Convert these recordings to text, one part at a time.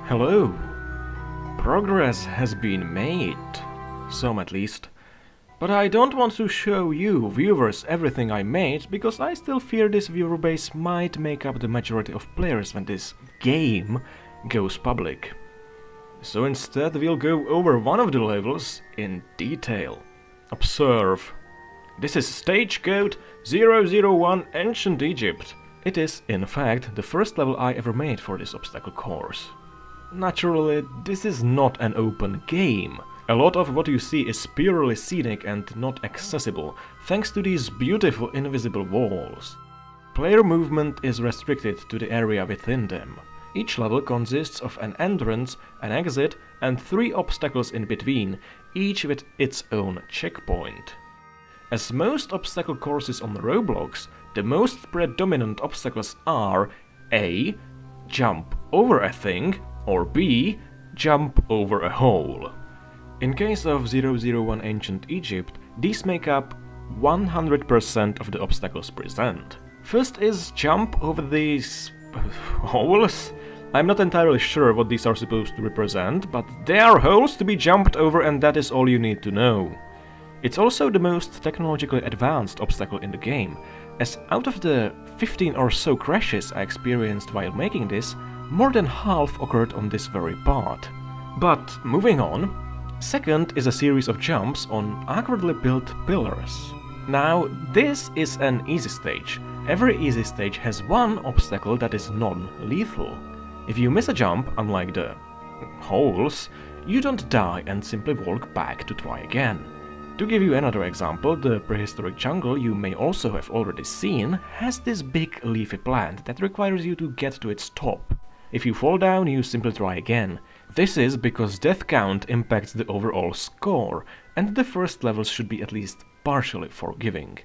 Hello. Progress has been made. Some at least. But I don't want to show you, viewers, everything I made, because I still fear this viewer base might make up the majority of players when this game goes public. So instead we'll go over one of the levels in detail. Observe. This is stage code 001 Ancient Egypt. It is, in fact, the first level I ever made for this obstacle course. Naturally, this is not an open game. A lot of what you see is purely scenic and not accessible, thanks to these beautiful invisible walls. Player movement is restricted to the area within them. Each level consists of an entrance, an exit, and 3 obstacles in between, each with its own checkpoint. As most obstacle courses on Roblox, the most predominant obstacles are A. Jump over a thing, or B. Jump over a hole. In case of 001 Ancient Egypt, these make up 100% of the obstacles present. First is jump over these holes. I'm not entirely sure what these are supposed to represent, but they are holes to be jumped over, and that is all you need to know. It's also the most technologically advanced obstacle in the game, as out of the 15 or so crashes I experienced while making this, more than half occurred on this very part. But moving on, second is a series of jumps on awkwardly built pillars. Now, this is an easy stage. Every easy stage has one obstacle that is non-lethal. If you miss a jump, unlike the holes, you don't die and simply walk back to try again. To give you another example, the prehistoric jungle you may also have already seen has this big leafy plant that requires you to get to its top. If you fall down, you simply try again. This is because death count impacts the overall score, and the first levels should be at least partially forgiving.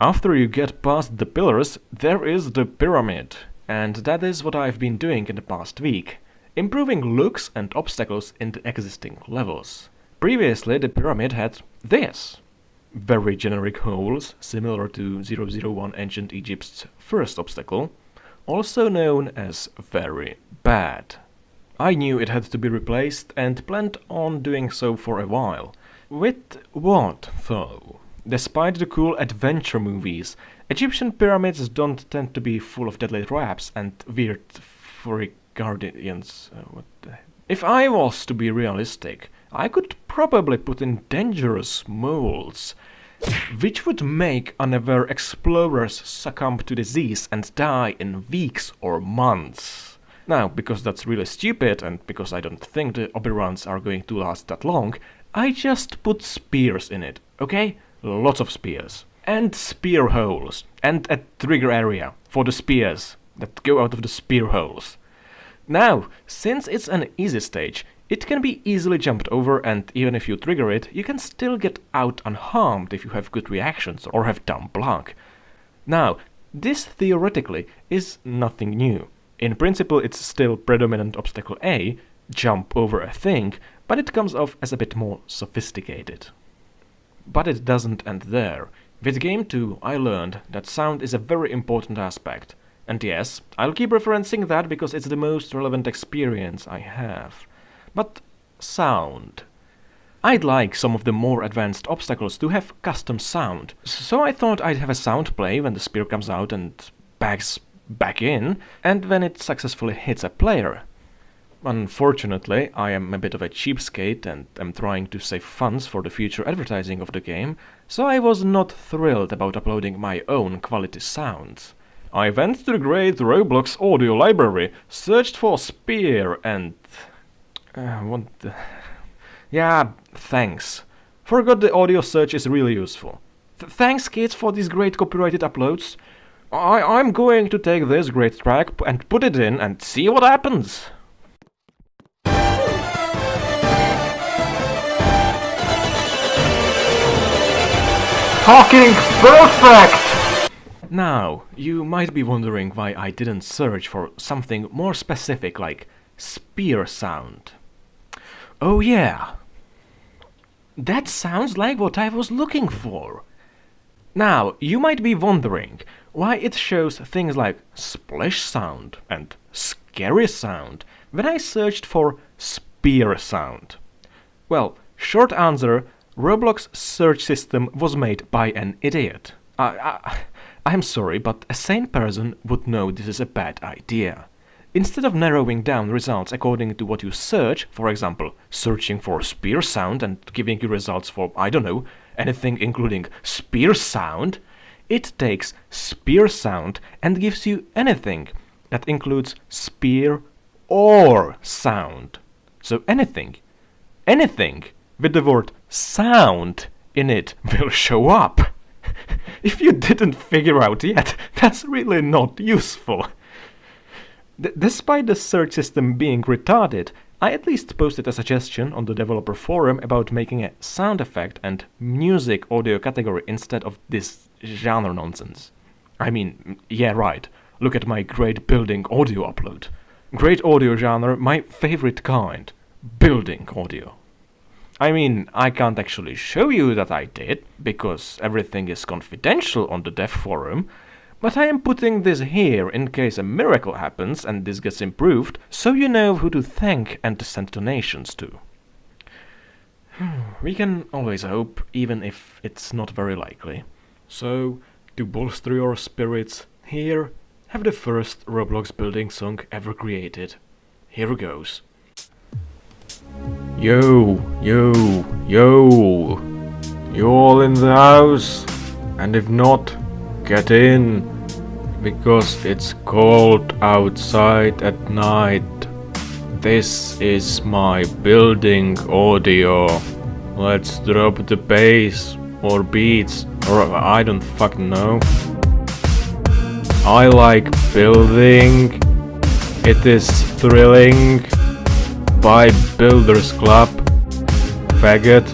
After you get past the pillars, there is the pyramid, and that is what I've been doing in the past week, improving looks and obstacles in the existing levels. Previously, the pyramid had this. Very generic holes, similar to 001 Ancient Egypt's first obstacle, also known as very bad. I knew it had to be replaced and planned on doing so for a while. With what, though? Despite the cool adventure movies, Egyptian pyramids don't tend to be full of deadly traps and weird furry guardians. If I was to be realistic, I could probably put in dangerous moles, which would make unaware explorers succumb to disease and die in weeks or months. Now, because that's really stupid and because I don't think the oberuns are going to last that long, I just put spears in it, okay? Lots of spears. And spear holes. And a trigger area for the spears that go out of the spear holes. Now, since it's an easy stage, it can be easily jumped over, and even if you trigger it, you can still get out unharmed if you have good reactions or have dumb luck. Now, this theoretically is nothing new. In principle, it's still predominant obstacle A, jump over a thing, but it comes off as a bit more sophisticated. But it doesn't end there. With Game 2, I learned that sound is a very important aspect. And yes, I'll keep referencing that because it's the most relevant experience I have. But sound. I'd like some of the more advanced obstacles to have custom sound, so I thought I'd have a sound play when the spear comes out and backs back in, and when it successfully hits a player. Unfortunately, I am a bit of a cheapskate and am trying to save funds for the future advertising of the game, so I was not thrilled about uploading my own quality sounds. I went to the great Roblox audio library, searched for spear and... Yeah, thanks. Forgot the audio search is really useful. Thanks, kids, for these great copyrighted uploads. I'm going to take this great track and put it in and see what happens. Fucking perfect! Now, you might be wondering why I didn't search for something more specific like spear sound. Oh yeah, that sounds like what I was looking for. Now, you might be wondering why it shows things like splash sound and scary sound when I searched for spear sound? Well, short answer, Roblox search system was made by an idiot. I'm sorry, but a sane person would know this is a bad idea. Instead of narrowing down results according to what you search, for example, searching for spear sound and giving you results for, I don't know, anything including spear sound, it takes spear sound and gives you anything that includes spear or sound. So anything with the word sound in it will show up. If you didn't figure out yet, that's really not useful. Despite the search system being retarded, I at least posted a suggestion on the developer forum about making a sound effect and music audio category instead of this genre nonsense. I mean, yeah, right, look at my great building audio upload. Great audio genre, my favorite kind. Building audio. I mean, I can't actually show you that I did, because everything is confidential on the dev forum, but I am putting this here in case a miracle happens and this gets improved, so you know who to thank and to send donations to. We can always hope, even if it's not very likely. So, to bolster your spirits, here, have the first Roblox building song ever created. Here goes. Yo, yo, yo. You all in the house? And if not, get in, because it's cold outside at night. This is my building audio. Let's drop the bass or beats, or I don't fucking know. I like building. It is thrilling. By Builders Club. Faggot.